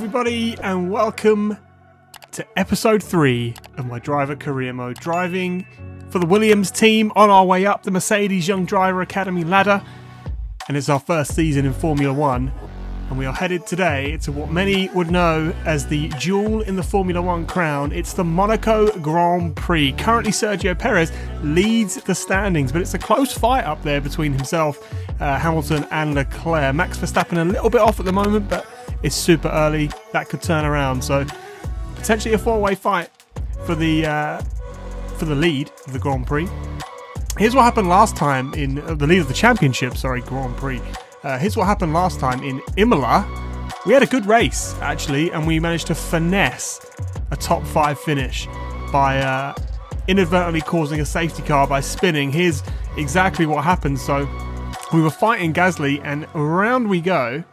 everybody, and welcome to episode 3 of my driver career mode, driving for the Williams team on our way up the Mercedes Young Driver Academy ladder. And it's our first season in Formula 1, and we are headed today to what many would know as the jewel in the Formula 1 crown. It's the Monaco Grand Prix. Currently Sergio Perez leads the standings, but it's a close fight up there between himself, Hamilton and Leclerc. Max Verstappen a little bit off at the moment, but it's super early. That could turn around, so potentially a four-way fight for the lead of the Grand Prix. Here's what happened last time in the lead of the championship, Grand Prix. Here's what happened last time in Imola. We had a good race, actually, and we managed to finesse a top 5 finish by inadvertently causing a safety car by spinning. Here's exactly what happened. So we were fighting Gasly, and around we go,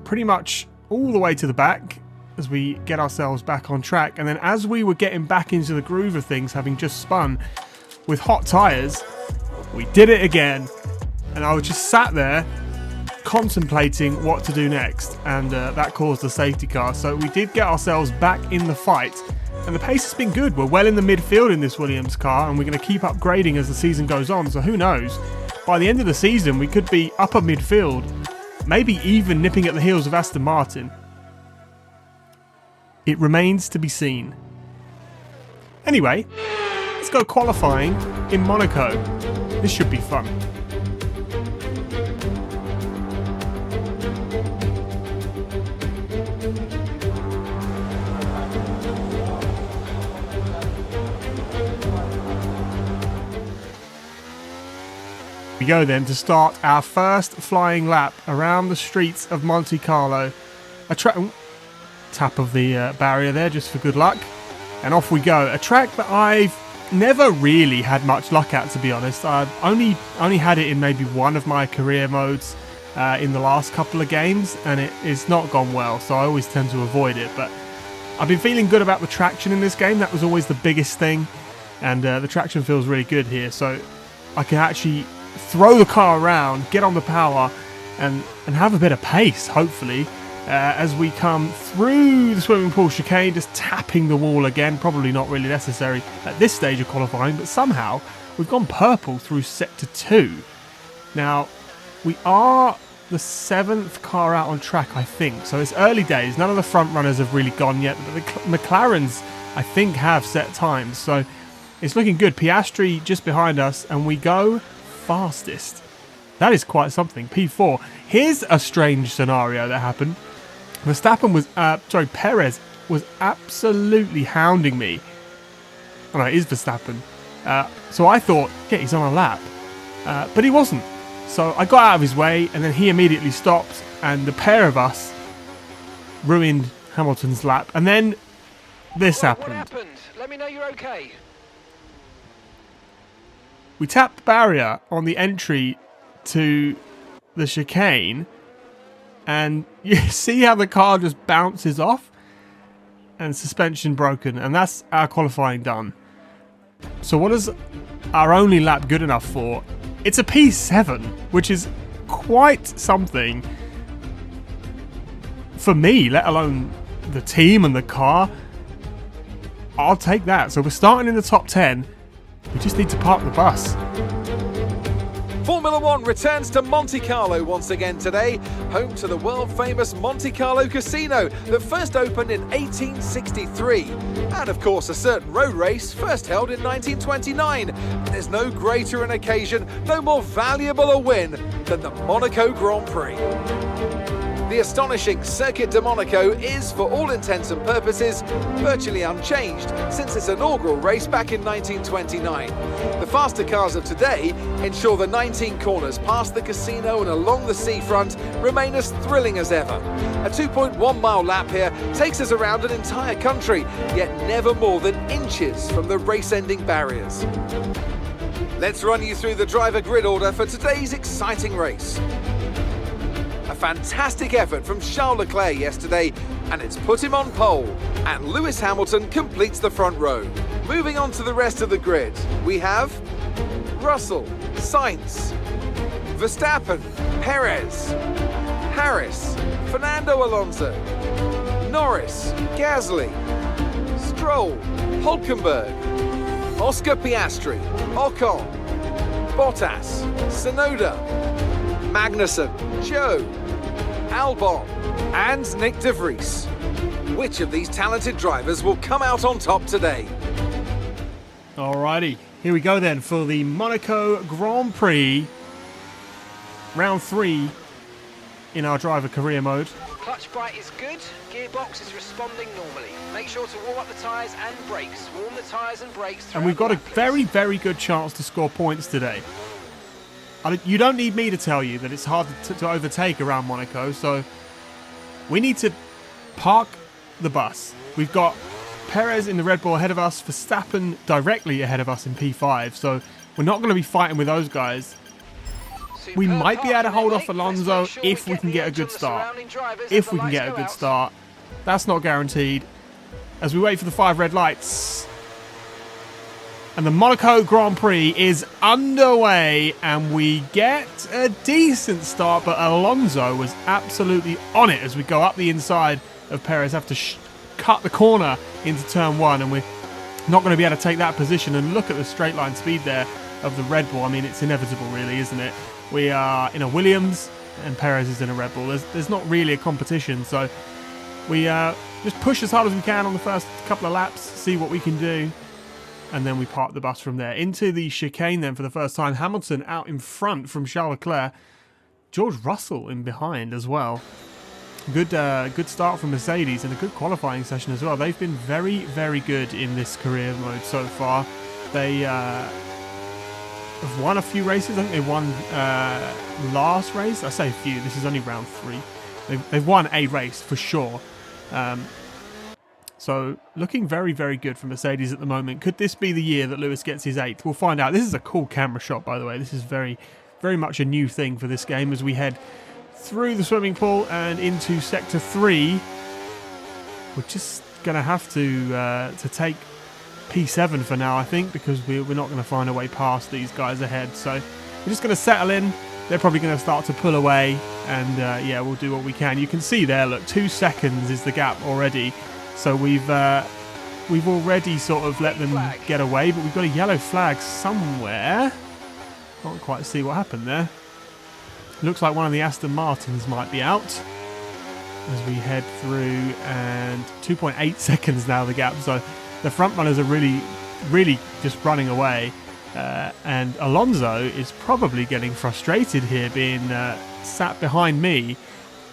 pretty much all the way to the back as we get ourselves back on track. And then as we were getting back into the groove of things, having just spun with hot tyres, we did it again. And I was just sat there contemplating what to do next, and that caused the safety car. So we did get ourselves back in the fight, and the pace has been good. We're well in the midfield in this Williams car, and we're going to keep upgrading as the season goes on. So who knows, by the end of the season we could be upper midfield, maybe even nipping at the heels of Aston Martin. It remains to be seen. Anyway, let's go qualifying in Monaco. This should be fun. We go then to start our first flying lap around the streets of Monte Carlo. Tap of the barrier there just for good luck, and off we go. A track that I've never really had much luck at, to be honest. I've only had it in maybe one of my career modes in the last couple of games, and it's not gone well, so I always tend to avoid it. But I've been feeling good about the traction in this game. That was always the biggest thing, and the traction feels really good here, so I can actually throw the car around, get on the power, and have a bit of pace, hopefully, as we come through the swimming pool chicane, just tapping the wall again. Probably not really necessary at this stage of qualifying, but somehow we've gone purple through sector 2. Now, we are the 7th car out on track, I think, so it's early days. None of the front runners have really gone yet, but the McLarens, I think, have set times, so it's looking good. Piastri just behind us, and we go fastest. That is quite something. P4. Here's a strange scenario that happened. Perez was absolutely hounding me. Oh no, it is Verstappen. So I thought, yeah, he's on a lap. But he wasn't. So I got out of his way, and then he immediately stopped, and the pair of us ruined Hamilton's lap. And then this happened. What happened? Let me know you're okay. We tapped the barrier on the entry to the chicane, and you see how the car just bounces off, and suspension broken, and that's our qualifying done. So what is our only lap good enough for? It's a P7, which is quite something for me, let alone the team and the car. I'll take that. So we're starting in the top 10. We just need to park the bus. Formula 1 returns to Monte Carlo once again today, home to the world-famous Monte Carlo Casino that first opened in 1863. And of course, a certain road race first held in 1929. There's no greater an occasion, no more valuable a win than the Monaco Grand Prix. The astonishing Circuit de Monaco is, for all intents and purposes, virtually unchanged since its inaugural race back in 1929. The faster cars of today ensure the 19 corners past the casino and along the seafront remain as thrilling as ever. A 2.1 mile lap here takes us around an entire country, yet never more than inches from the race-ending barriers. Let's run you through the driver grid order for today's exciting race. A fantastic effort from Charles Leclerc yesterday, and it's put him on pole, and Lewis Hamilton completes the front row. Moving on to the rest of the grid, we have Russell, Sainz, Verstappen, Perez, Harris, Fernando Alonso, Norris, Gasly, Stroll, Hulkenberg, Oscar Piastri, Ocon, Bottas, Tsunoda, Magnussen, Joe, Albon and Nick de Vries. Which of these talented drivers will come out on top today? Alrighty, here we go then for the Monaco Grand Prix, round 3 in our driver career mode. Clutch bite is good, gearbox is responding normally. Make sure to warm up the tyres and brakes. Warm the tyres and brakes. And we've got a very, very good chance to score points today. You don't need me to tell you that it's hard to overtake around Monaco, so we need to park the bus. We've got Perez in the Red Bull ahead of us, Verstappen directly ahead of us in P5, so we're not going to be fighting with those guys. We might be able to hold off Alonso if we can get a good start. If we can get a good start. That's not guaranteed. As we wait for the 5 red lights. And the Monaco Grand Prix is underway, and we get a decent start, but Alonso was absolutely on it as we go up the inside of Perez, have to cut the corner into turn 1, and we're not going to be able to take that position. And look at the straight line speed there of the Red Bull. I mean, it's inevitable really, isn't it? We are in a Williams and Perez is in a Red Bull. There's not really a competition, so we just push as hard as we can on the first couple of laps, see what we can do, and then we park the bus from there. Into the chicane then for the first time. Hamilton out in front from Charles Leclerc. George Russell in behind as well. Good start from Mercedes and a good qualifying session as well. They've been very, very good in this career mode so far. They have won a few races. I think they won last race. I say a few. This is only round 3. They've won a race for sure. So looking very, very good for Mercedes at the moment. Could this be the year that Lewis gets his 8th? We'll find out. This is a cool camera shot, by the way. This is very, very much a new thing for this game as we head through the swimming pool and into Sector 3. We're just going to have to take P7 for now, I think, because we're not going to find a way past these guys ahead. So we're just going to settle in. They're probably going to start to pull away, and yeah, we'll do what we can. You can see there, look, 2 seconds is the gap already. So we've already sort of let them get away, but we've got a yellow flag somewhere. Can't quite see what happened there. Looks like one of the Aston Martins might be out as we head through, and 2.8 seconds now the gap. So the front runners are really, really just running away. And Alonso is probably getting frustrated here, being sat behind me.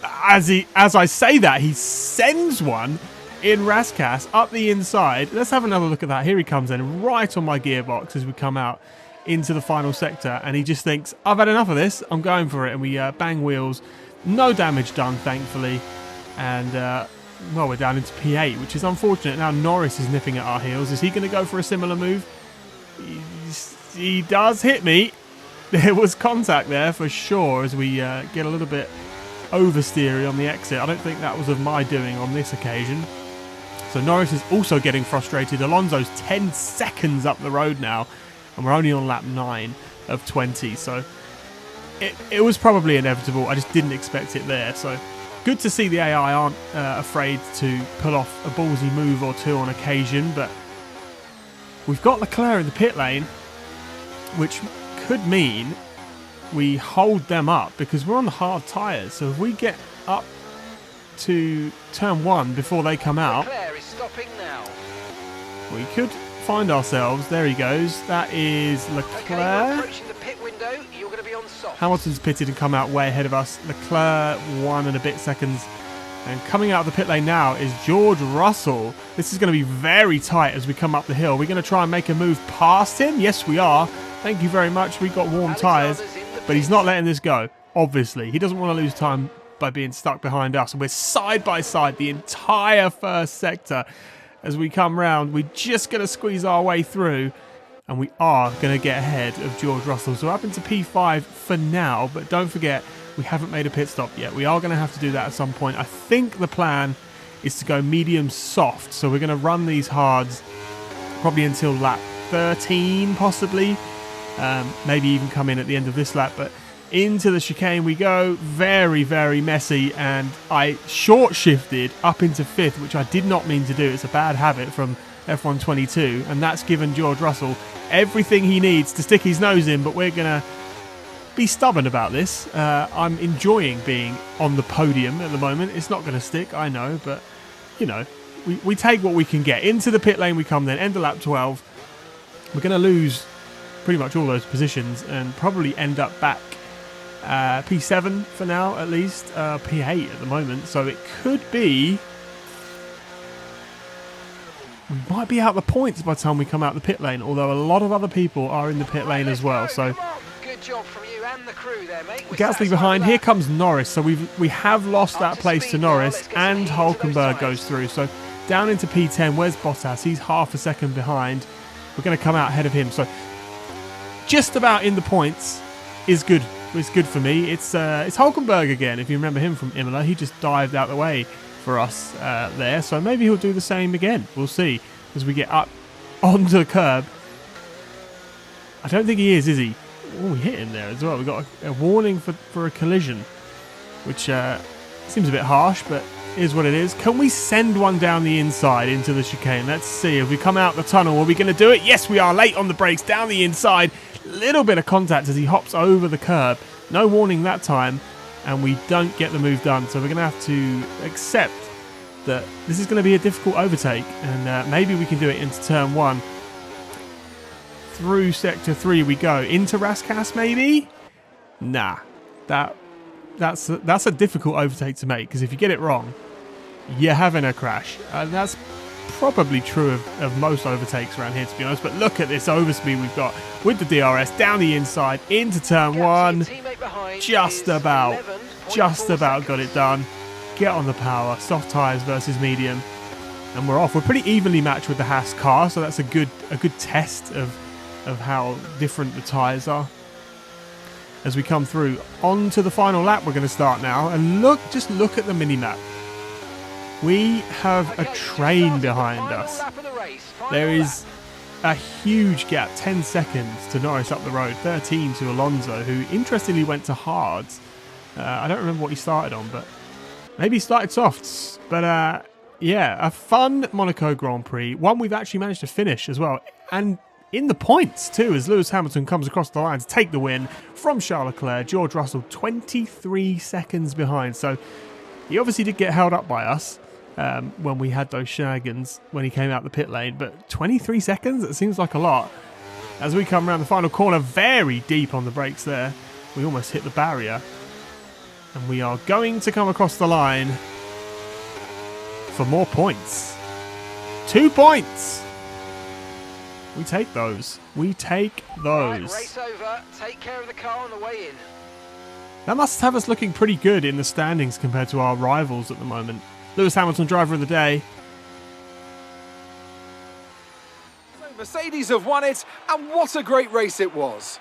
As I say that, he sends one in Raskas up the inside. Let's have another look at that. Here he comes in, right on my gearbox as we come out into the final sector, and he just thinks, I've had enough of this, I'm going for it, and we bang wheels. No damage done, thankfully, and well, we're down into P8, which is unfortunate. Now Norris is nipping at our heels. Is he going to go for a similar move? He does hit me. There was contact there for sure as we get a little bit oversteery on the exit. I don't think that was of my doing on this occasion. So Norris is also getting frustrated. Alonso's 10 seconds up the road now, and we're only on lap 9 of 20. So it was probably inevitable. I just didn't expect it there. So good to see the AI aren't afraid to pull off a ballsy move or two on occasion. But we've got Leclerc in the pit lane, which could mean we hold them up because we're on the hard tyres. So if we get up to turn 1 before they come out, Leclerc is stopping now. we could find ourselves. There he goes. That is Leclerc. Okay, we're approaching the pit window. You're going to be on soft. Hamilton's pitted and come out way ahead of us. Leclerc 1 and a bit seconds. And coming out of the pit lane now is George Russell. This is going to be very tight as we come up the hill. We're going to try and make a move past him. Yes, we are. Thank you very much. We've got warm tyres. But he's not letting this go, obviously. He doesn't want to lose time by being stuck behind us. And we're side by side the entire first sector. As we come round, we're just going to squeeze our way through. And we are going to get ahead of George Russell. So up into P5 for now. But don't forget, we haven't made a pit stop yet. We are going to have to do that at some point. I think the plan is to go medium soft. So we're going to run these hards probably until lap 13 possibly. Maybe even come in at the end of this lap. But Into the chicane we go. Very, very messy. And I short shifted up into 5th, which I did not mean to do. It's a bad habit from F122. And that's given George Russell everything he needs to stick his nose in. But we're going to be stubborn about this. I'm enjoying being on the podium at the moment. It's not going to stick, I know. But, you know, we take what we can get. Into the pit lane we come then. End of lap 12. We're going to lose pretty much all those positions and probably end up back P7 for now, at least. P8 at the moment. So it could be... we might be out the points by the time we come out the pit lane, although a lot of other people are in the pit lane as well. So good job from you and the crew there, mate. Gasly behind. Here comes Norris. So we have lost that place to Norris, and Hulkenberg goes through. So down into P10. Where's Bottas? He's half a second behind. We're going to come out ahead of him. So just about in the points is good. It's good for me. It's Hulkenberg again. If you remember him from Imola, he just dived out the way for us there. So maybe he'll do the same again. We'll see as we get up onto the curb. I don't think he is he? Oh, we hit him there as well. We got a warning for a collision, which seems a bit harsh, but is what it is. Can we send one down the inside into the chicane? Let's see. If we come out the tunnel, are we going to do it? Yes, we are. Late on the brakes, down the inside. Little bit of contact as he hops over the curb. No warning that time, and we don't get the move done. So we're going to have to accept that this is going to be a difficult overtake, and maybe we can do it into turn 1. Through sector 3 we go. Into Rascasse, maybe? Nah. That's a difficult overtake to make, because if you get it wrong, you're having a crash. That's probably true of most overtakes around here, to be honest. But look at this overspeed we've got with the DRS down the inside into turn 1. Just about got it done. Get on the power. Soft tyres versus medium, and we're off. We're pretty evenly matched with the Haas car, so that's a good test of how different the tyres are. As we come through onto the final lap, we're going to start now, and just look at the mini-map. We have a train behind us. There is a huge gap, 10 seconds to Norris up the road, 13 to Alonso, who interestingly went to hards. I don't remember what he started on, but maybe he started softs. But yeah, a fun Monaco Grand Prix, one we've actually managed to finish as well, and in the points too, as Lewis Hamilton comes across the line to take the win from Charles Leclerc. George Russell 23 seconds behind, so he obviously did get held up by us when we had those shenanigans when he came out the pit lane, but 23 seconds, it seems like a lot. As we come around the final corner, very deep on the brakes there, we almost hit the barrier, and we are going to come across the line for more points. 2 points. We take those. We take those. Right, race over. Take care of the car on the way in. That must have us looking pretty good in the standings compared to our rivals at the moment. Lewis Hamilton, driver of the day. Mercedes have won it, and what a great race it was.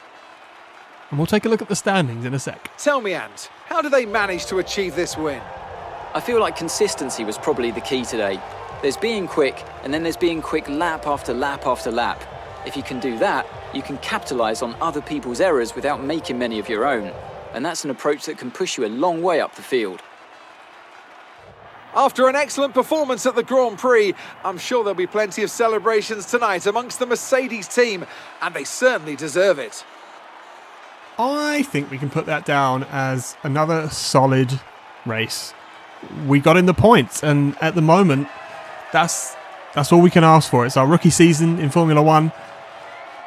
And we'll take a look at the standings in a sec. Tell me, Ant, how do they manage to achieve this win? I feel like consistency was probably the key today. There's being quick, and then there's being quick lap after lap after lap. If you can do that, you can capitalise on other people's errors without making many of your own. And that's an approach that can push you a long way up the field. After an excellent performance at the Grand Prix, I'm sure there'll be plenty of celebrations tonight amongst the Mercedes team, and they certainly deserve it. I think we can put that down as another solid race. We got in the points, and at the moment, that's all we can ask for. It's our rookie season in Formula One.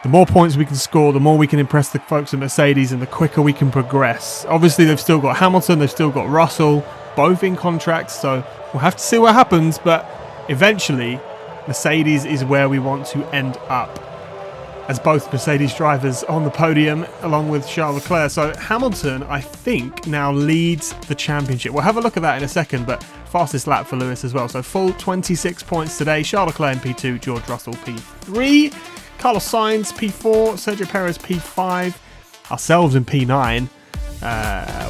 The more points we can score, the more we can impress the folks at Mercedes, and the quicker we can progress. Obviously, they've still got Hamilton, they've still got Russell, both in contracts, so we'll have to see what happens, but eventually, Mercedes is where we want to end up, as both Mercedes drivers on the podium, along with Charles Leclerc. So Hamilton, I think, now leads the championship. We'll have a look at that in a second, but fastest lap for Lewis as well. So full 26 points today. Charles Leclerc in P2, George Russell P3, Carlos Sainz P4, Sergio Perez P5, ourselves in P9.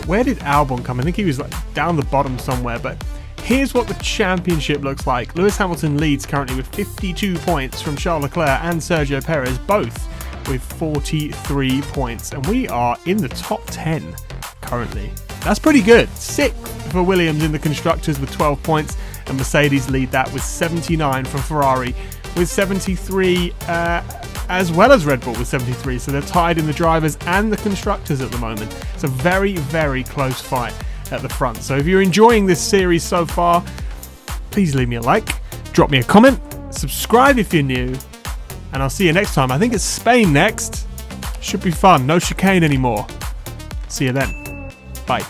Where did Albon come? I think he was like down the bottom somewhere, but here's what the championship looks like. Lewis Hamilton leads currently with 52 points from Charles Leclerc and Sergio Perez, both with 43 points, and we are in the top 10 currently. That's pretty good. 6th for Williams in the constructors with 12 points, and Mercedes lead that with 79 from Ferrari with 73, as well as Red Bull with 73. So they're tied in the drivers and the constructors at the moment. It's a very, very close fight at the front. So if you're enjoying this series so far, please leave me a like, drop me a comment, subscribe if you're new, and I'll see you next time. I think it's Spain next. Should be fun. No chicane anymore. See you then. Bye.